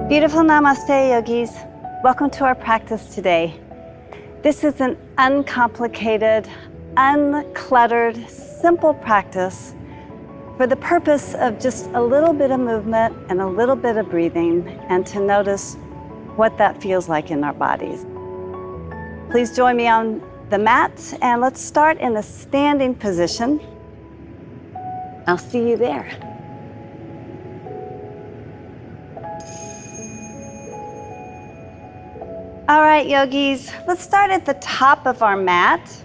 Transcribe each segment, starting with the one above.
Beautiful Namaste, yogis. Welcome to our practice today. This is an uncomplicated, uncluttered, simple practice for the purpose of just a little bit of movement and a little bit of breathing, and to notice what that feels like in our bodies. Please join me on the mat, and let's start in a standing position. I'll see you there. All right, yogis, let's start at the top of our mat.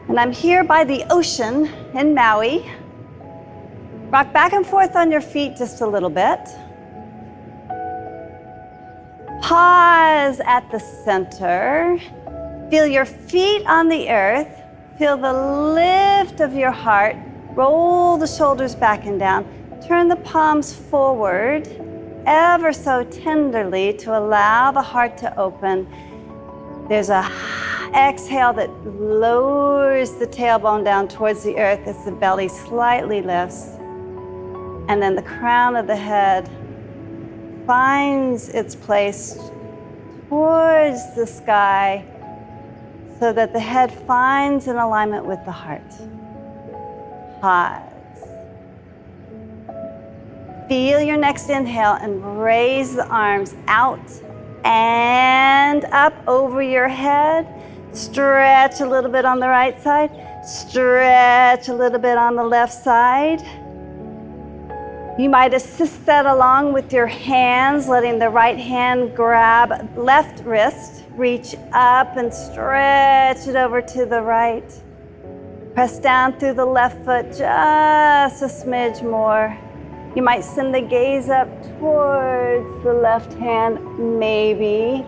And I'm here by the ocean in Maui. Rock back and forth on your feet just a little bit. Pause at the center. Feel your feet on the earth. Feel the lift of your heart. Roll the shoulders back and down. Turn the palms forward, ever so tenderly, to allow the heart to open. There's a exhale that lowers the tailbone down towards the earth as the belly slightly lifts. And then the crown of the head finds its place towards the sky so that the head finds an alignment with the heart. Pause. Feel your next inhale and raise the arms out and up over your head. Stretch a little bit on the right side. Stretch a little bit on the left side. You might assist that along with your hands, letting the right hand grab left wrist, reach up and stretch it over to the right. Press down through the left foot just a smidge more. You might send the gaze up towards the left hand, maybe.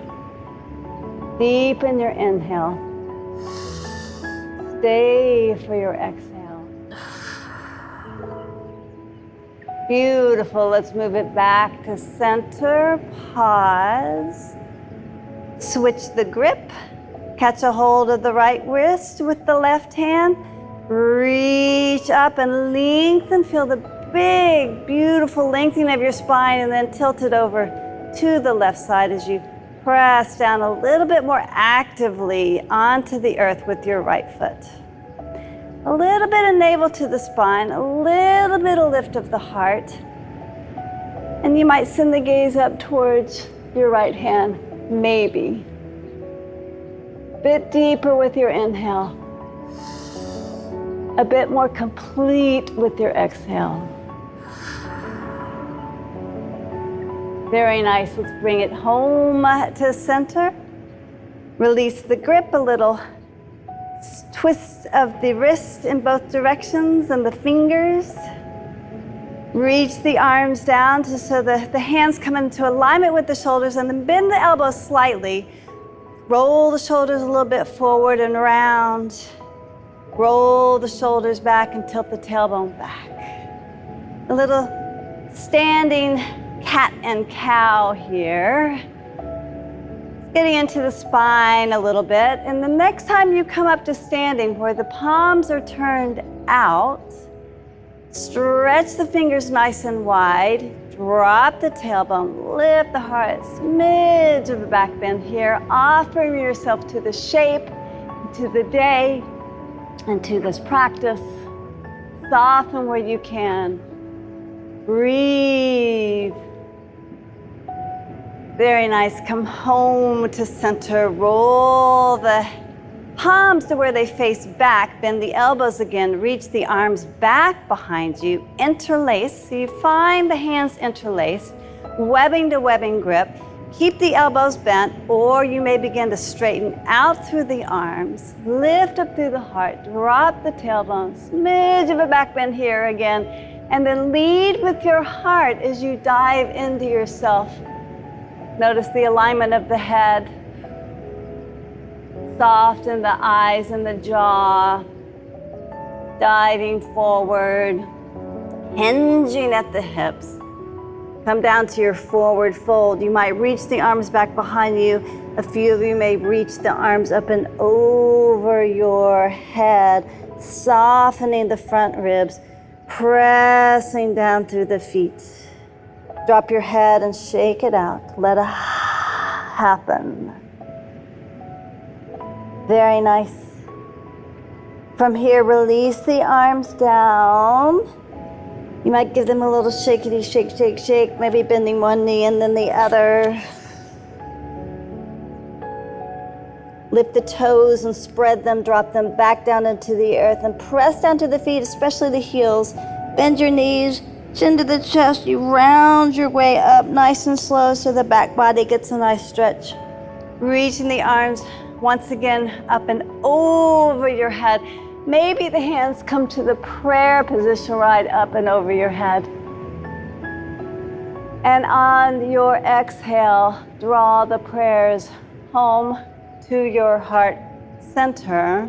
Deepen your inhale. Stay for your exhale. Beautiful. Let's move it back to center. Pause. Switch the grip. Catch a hold of the right wrist with the left hand. Reach up and lengthen. Feel the big, beautiful lengthening of your spine, and then tilt it over to the left side as you press down a little bit more actively onto the earth with your right foot. A little bit of navel to the spine, a little bit of lift of the heart. And you might send the gaze up towards your right hand, maybe. A bit deeper with your inhale. A bit more complete with your exhale. Very nice. Let's bring it home to center. Release the grip, a little twist of the wrist in both directions and the fingers. Reach the arms down so the hands come into alignment with the shoulders, and then bend the elbows slightly. Roll the shoulders a little bit forward and round. Roll the shoulders back and tilt the tailbone back. A little standing cat and cow here. Getting into the spine a little bit. And the next time you come up to standing where the palms are turned out, stretch the fingers nice and wide. Drop the tailbone, lift the heart, smidge of a back bend here, offering yourself to the shape, to the day, and to this practice. Soften where you can. Breathe. Very nice. Come home to center. Roll the palms to where they face back. Bend the elbows again. Reach the arms back behind you. Interlace. So you find the hands interlaced. Webbing to webbing grip. Keep the elbows bent, or you may begin to straighten out through the arms. Lift up through the heart. Drop the tailbone. Smidge of a back bend here again. And then lead with your heart as you dive into yourself. Notice the alignment of the head. Soften the eyes and the jaw. Diving forward. Hinging at the hips. Come down to your forward fold. You might reach the arms back behind you. A few of you may reach the arms up and over your head, softening the front ribs, pressing down through the feet. Drop your head and shake it out. Let it happen. Very nice. From here, release the arms down. You might give them a little shakety shake, shake, shake, maybe bending one knee and then the other. Lift the toes and spread them, drop them back down into the earth and press down to the feet, especially the heels. Bend your knees, chin to the chest. You round your way up nice and slow so the back body gets a nice stretch. Reaching the arms once again up and over your head. Maybe the hands come to the prayer position right up and over your head. And on your exhale, draw the prayers home to your heart center.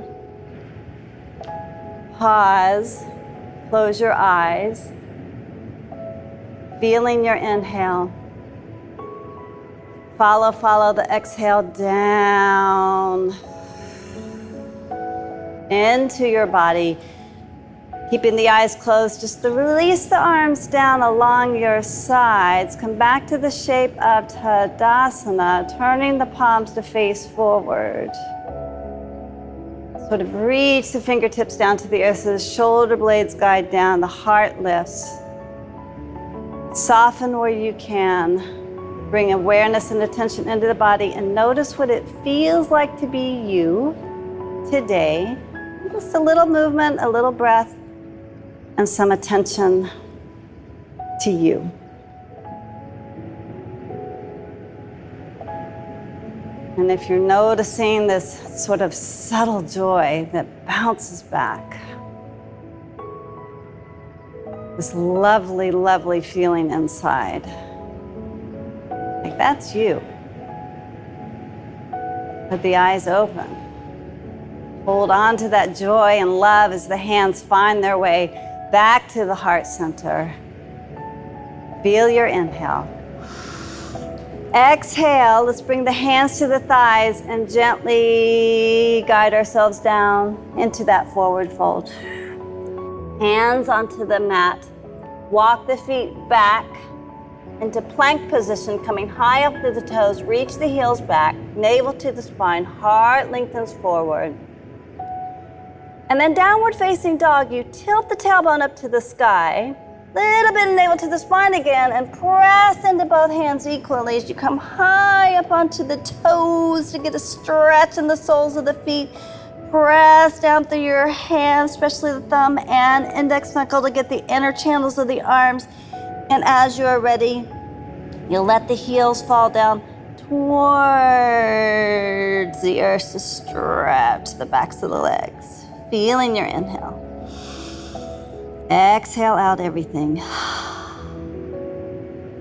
Pause, close your eyes, feeling your inhale. Follow the exhale down into your body. Keeping the eyes closed, just to release the arms down along your sides. Come back to the shape of Tadasana, turning the palms to face forward. Sort of reach the fingertips down to the earth so the shoulder blades guide down, the heart lifts. Soften where you can. Bring awareness and attention into the body and notice what it feels like to be you today. Just a little movement, a little breath, and some attention to you. And if you're noticing this sort of subtle joy that bounces back, this lovely, lovely feeling inside, like that's you. With the eyes open. Hold on to that joy and love as the hands find their way back to the heart center. Feel your inhale. Exhale, let's bring the hands to the thighs and gently guide ourselves down into that forward fold. Hands onto the mat. Walk the feet back into plank position, coming high up to the toes. Reach the heels back, navel to the spine, heart lengthens forward. And then downward facing dog, you tilt the tailbone up to the sky, little bit of navel to the spine again, and press into both hands equally as you come high up onto the toes to get a stretch in the soles of the feet. Press down through your hands, especially the thumb and index knuckle to get the inner channels of the arms. And as you are ready, you'll let the heels fall down towards the earth to stretch the backs of the legs. Feeling your inhale. Exhale out everything.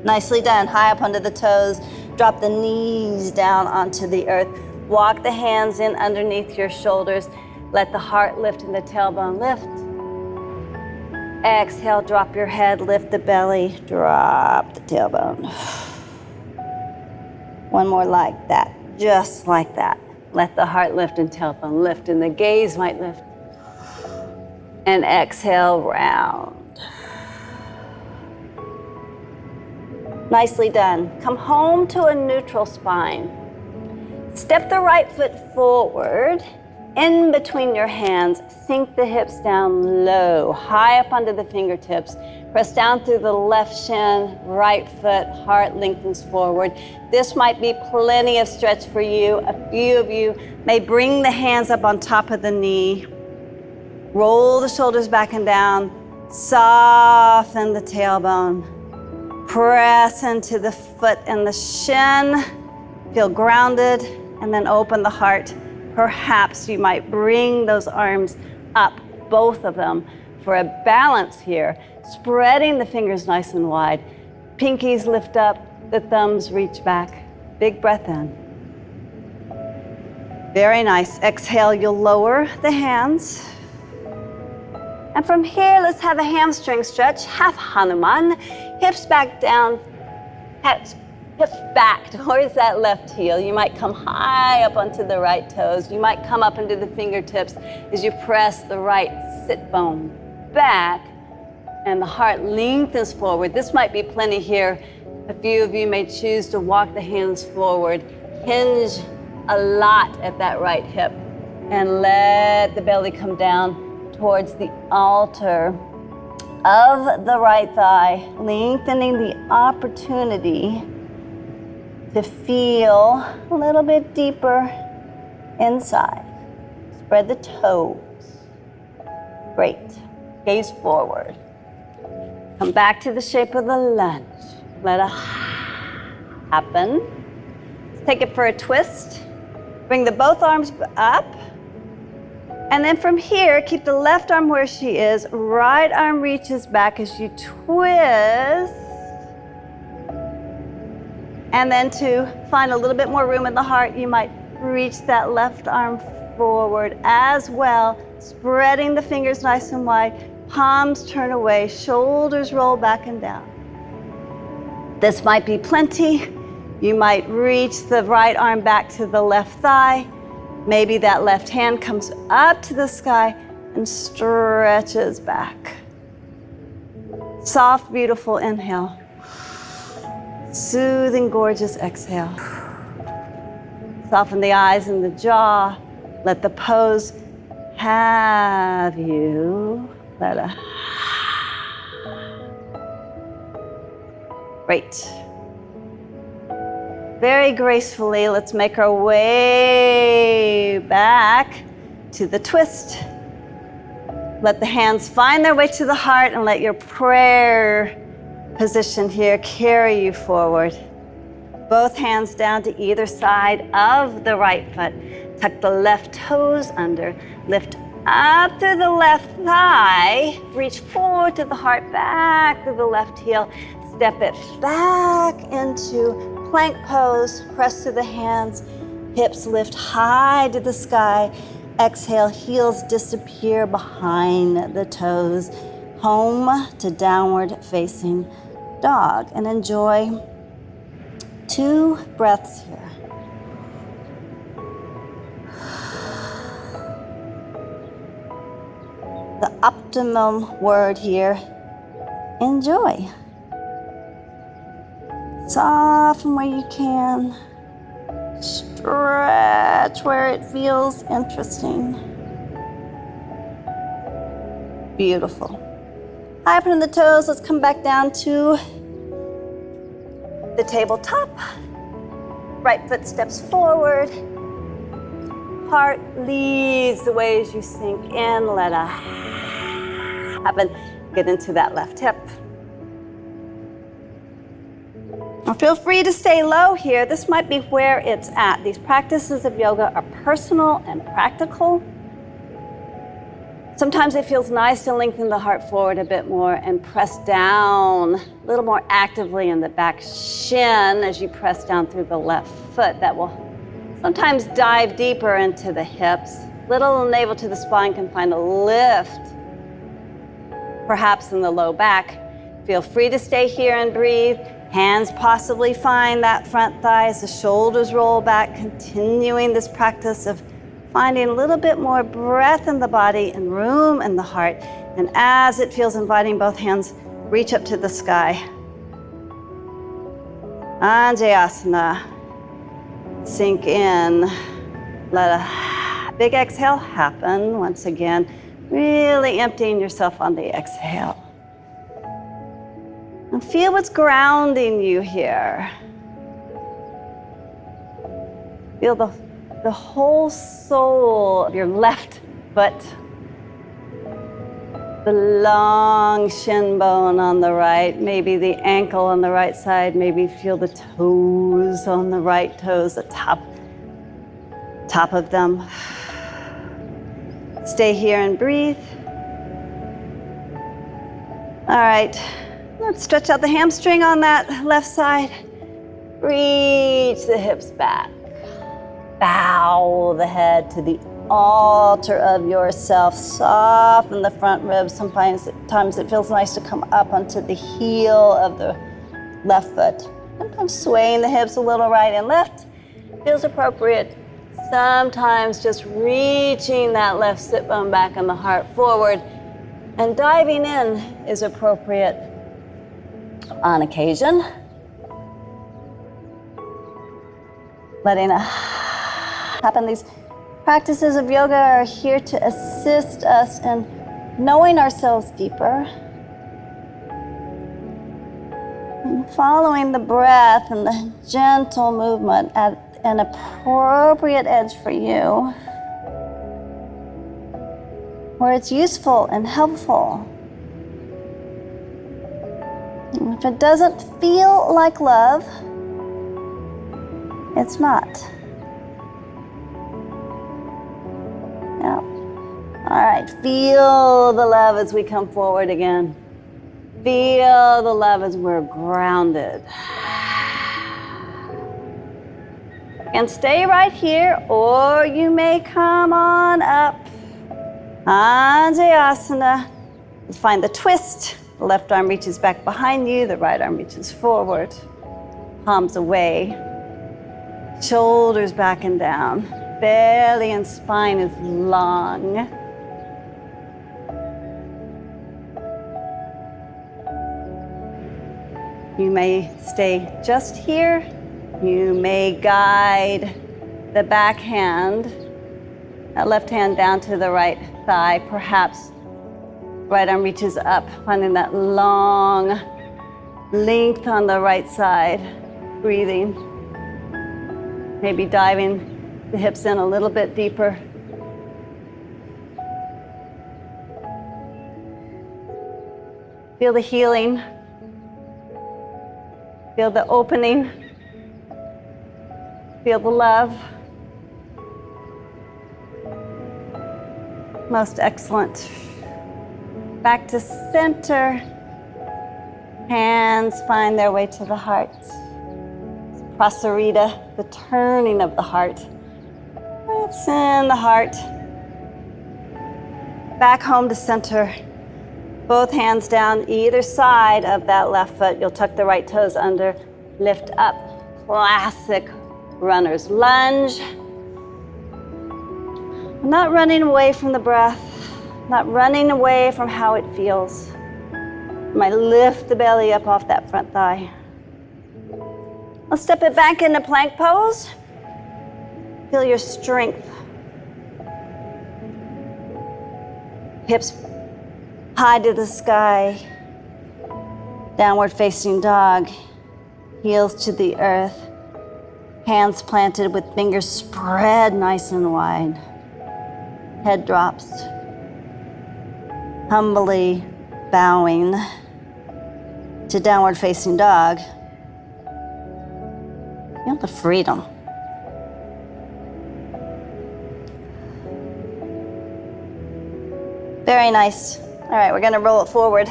Nicely done. High up under the toes. Drop the knees down onto the earth. Walk the hands in underneath your shoulders. Let the heart lift and the tailbone lift. Exhale, drop your head, lift the belly, drop the tailbone. One more like that, just like that. Let the heart lift and tailbone lift, and the gaze might lift. And exhale, round. Nicely done. Come home to a neutral spine. Step the right foot forward, in between your hands. Sink the hips down low, high up under the fingertips. Press down through the left shin, right foot, heart lengthens forward. This might be plenty of stretch for you. A few of you may bring the hands up on top of the knee. Roll the shoulders back and down. Soften the tailbone. Press into the foot and the shin. Feel grounded, and then open the heart. Perhaps you might bring those arms up, both of them, for a balance here, spreading the fingers nice and wide. Pinkies lift up, the thumbs reach back. Big breath in. Very nice. Exhale, you'll lower the hands. And from here, let's have a hamstring stretch, half Hanuman. Hips back down, hips back towards that left heel. You might come high up onto the right toes. You might come up into the fingertips as you press the right sit bone back, and the heart lengthens forward. This might be plenty here. A few of you may choose to walk the hands forward. Hinge a lot at that right hip, and let the belly come down towards the altar of the right thigh, lengthening the opportunity to feel a little bit deeper inside. Spread the toes. Great. Gaze forward. Come back to the shape of the lunge. Let it happen. Let's take it for a twist. Bring the both arms up. And then from here, keep the left arm where she is. Right arm reaches back as you twist. And then to find a little bit more room in the heart, you might reach that left arm forward as well, spreading the fingers nice and wide. Palms turn away, shoulders roll back and down. This might be plenty. You might reach the right arm back to the left thigh. Maybe that left hand comes up to the sky and stretches back. Soft, beautiful inhale. Soothing, gorgeous exhale. Soften the eyes and the jaw. Let the pose have you. Let it. Great. Very gracefully, let's make our way back to the twist. Let the hands find their way to the heart, and let your prayer position here carry you forward. Both hands down to either side of the right foot. Tuck the left toes under. Lift up through the left thigh. Reach forward to the heart, back to the left heel. Step it back into plank pose. Press to the hands. Hips lift high to the sky. Exhale, heels disappear behind the toes. Home to downward facing dog. And enjoy 2 breaths here. The optimum word here, enjoy. Soften where you can. Stretch where it feels interesting. Beautiful. High up on the toes, let's come back down to the tabletop. Right foot steps forward. Heart leads the way as you sink in. Let it happen. Get into that left hip. Now feel free to stay low here. This might be where it's at. These practices of yoga are personal and practical. Sometimes it feels nice to lengthen the heart forward a bit more and press down a little more actively in the back shin as you press down through the left foot. That will sometimes dive deeper into the hips. Little navel to the spine can find a lift, perhaps in the low back. Feel free to stay here and breathe. Hands possibly find that front thigh as the shoulders roll back, continuing this practice of finding a little bit more breath in the body and room in the heart. And as it feels inviting, both hands reach up to the sky. Anjayasana. Sink in. Let a big exhale happen once again. Really emptying yourself on the exhale. And feel what's grounding you here. Feel the whole sole of your left foot. The long shin bone on the right, maybe the ankle on the right side, maybe feel the toes on the right toes, the top of them. Stay here and breathe. All right, let's stretch out the hamstring on that left side. Reach the hips back. Bow the head to the altar of yourself. Soften the front ribs. Sometimes it feels nice to come up onto the heel of the left foot. Sometimes swaying the hips a little right and left feels appropriate. Sometimes just reaching that left sit bone back and the heart forward and diving in is appropriate on occasion. Letting it happen. These practices of yoga are here to assist us in knowing ourselves deeper. And following the breath and the gentle movement at an appropriate edge for you, where it's useful and helpful. And if it doesn't feel like love, it's not. Yeah. All right, feel the love as we come forward again. Feel the love as we're grounded. And stay right here, or you may come on up. Anjayasana. Find the twist. The left arm reaches back behind you, the right arm reaches forward. Palms away. Shoulders back and down. Belly and spine is long. You may stay just here. You may guide the back hand, that left hand down to the right thigh. Perhaps right arm reaches up, finding that long length on the right side. Breathing. Maybe diving the hips in a little bit deeper. Feel the healing. Feel the opening. Feel the love. Most excellent. Back to center. Hands find their way to the heart. Prasarita, the turning of the heart. Breaths in the heart. Back home to center. Both hands down either side of that left foot. You'll tuck the right toes under. Lift up. Classic runner's lunge. Not running away from the breath. Not running away from how it feels. You might lift the belly up off that front thigh. Let's step it back into plank pose. Feel your strength. Hips high to the sky. Downward facing dog. Heels to the earth. Hands planted with fingers spread nice and wide. Head drops. Humbly bowing to downward facing dog. Feel the freedom. Very nice. All right, we're gonna roll it forward.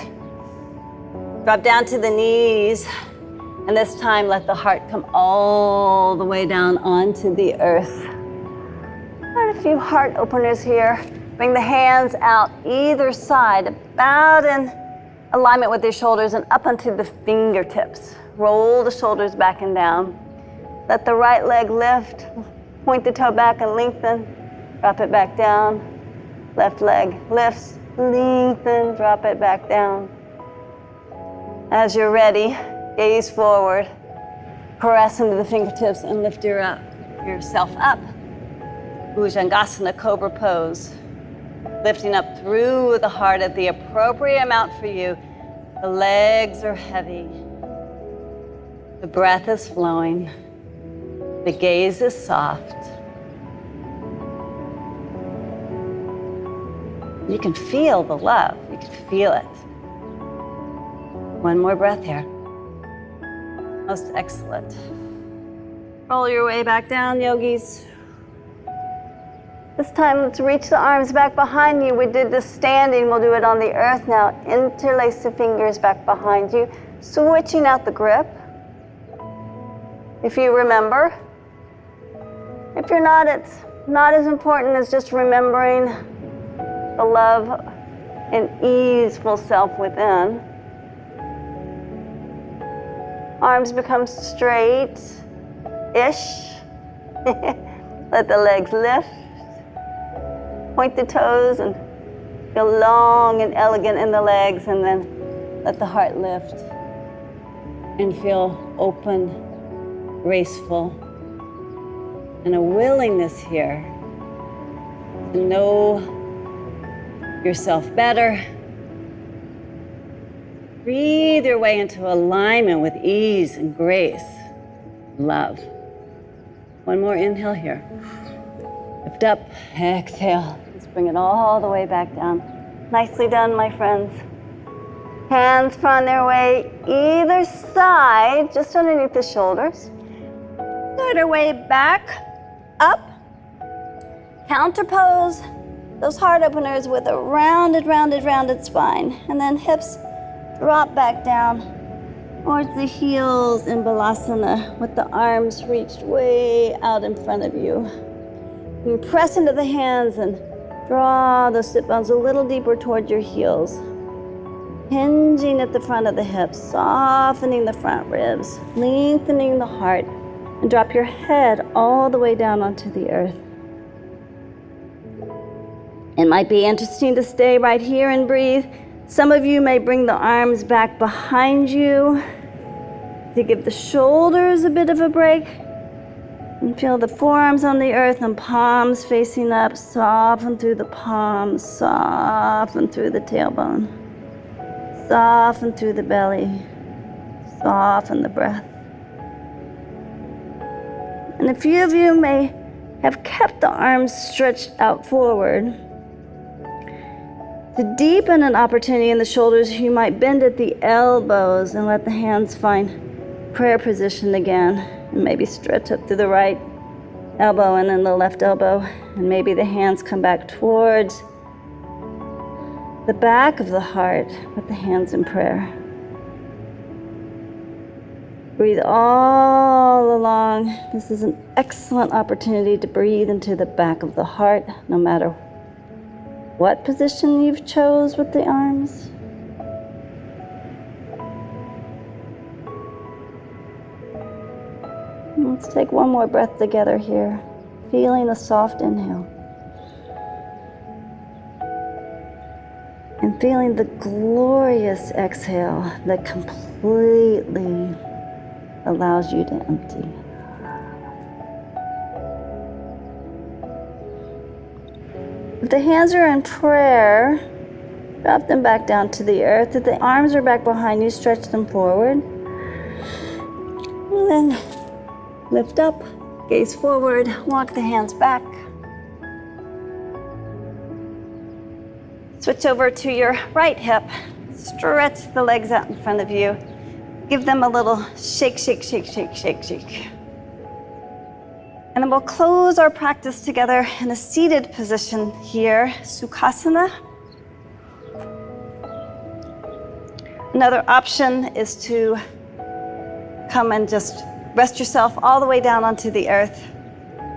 Drop down to the knees. And this time, let the heart come all the way down onto the earth. Quite a few heart openers here. Bring the hands out either side, about in alignment with your shoulders and up onto the fingertips. Roll the shoulders back and down. Let the right leg lift. Point the toe back and lengthen. Drop it back down. Left leg lifts, lengthen, drop it back down. As you're ready, gaze forward, press into the fingertips and lift yourself up. Bhujangasana, cobra pose. Lifting up through the heart at the appropriate amount for you. The legs are heavy. The breath is flowing. The gaze is soft. You can feel the love. You can feel it. One more breath here. Most excellent. Roll your way back down, yogis. This time, let's reach the arms back behind you. We did this standing. We'll do it on the earth now. Interlace the fingers back behind you, switching out the grip. If you remember. If you're not, it's not as important as just remembering the love and easeful self within. Arms become straight-ish. Let the legs lift. Point the toes and feel long and elegant in the legs, and then let the heart lift and feel open, graceful, and a willingness here to know yourself better. Breathe your way into alignment with ease and grace, love. One more inhale here. Lift up, exhale. Let's bring it all the way back down. Nicely done, my friends. Hands find their way either side, just underneath the shoulders. Start our way back, up. Counter pose. Those heart openers with a rounded spine. And then hips drop back down towards the heels in Balasana with the arms reached way out in front of you. You press into the hands and draw those sit bones a little deeper towards your heels. Hinging at the front of the hips, softening the front ribs, lengthening the heart, and drop your head all the way down onto the earth. It might be interesting to stay right here and breathe. Some of you may bring the arms back behind you to give the shoulders a bit of a break. And feel the forearms on the earth and palms facing up. Soften through the palms, soften through the tailbone. Soften through the belly. Soften the breath. And a few of you may have kept the arms stretched out forward. To deepen an opportunity in the shoulders, you might bend at the elbows and let the hands find prayer position again. And maybe stretch up through the right elbow and then the left elbow. And maybe the hands come back towards the back of the heart with the hands in prayer. Breathe all along. This is an excellent opportunity to breathe into the back of the heart, no matter what position you've chose with the arms. Let's take one more breath together here, feeling a soft inhale. And feeling the glorious exhale that completely allows you to empty. If the hands are in prayer, drop them back down to the earth. If the arms are back behind you, stretch them forward. And then lift up, gaze forward, walk the hands back. Switch over to your right hip. Stretch the legs out in front of you. Give them a little shake, shake, shake, shake, shake, shake. And then we'll close our practice together in a seated position here, Sukhasana. Another option is to come and just rest yourself all the way down onto the earth.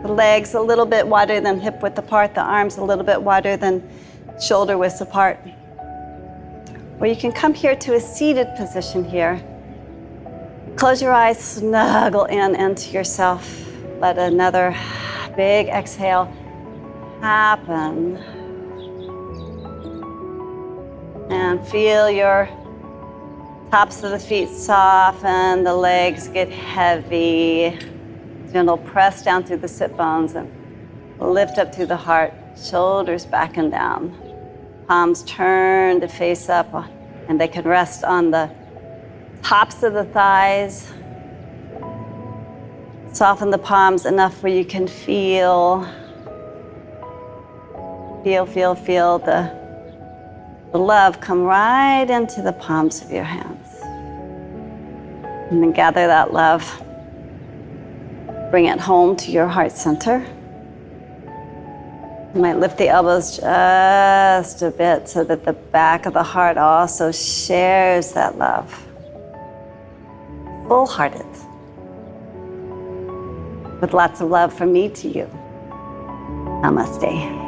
The legs a little bit wider than hip width apart, the arms a little bit wider than shoulder width apart. Or you can come here to a seated position here. Close your eyes, snuggle in into yourself. Let another big exhale happen. And feel your tops of the feet soften, the legs get heavy. Gentle press down through the sit bones and lift up through the heart, shoulders back and down. Palms turn to face up, and they can rest on the tops of the thighs. Soften the palms enough where you can feel the love come right into the palms of your hands. And then gather that love. Bring it home to your heart center. You might lift the elbows just a bit so that the back of the heart also shares that love. Full-hearted. With lots of love from me to you. Namaste.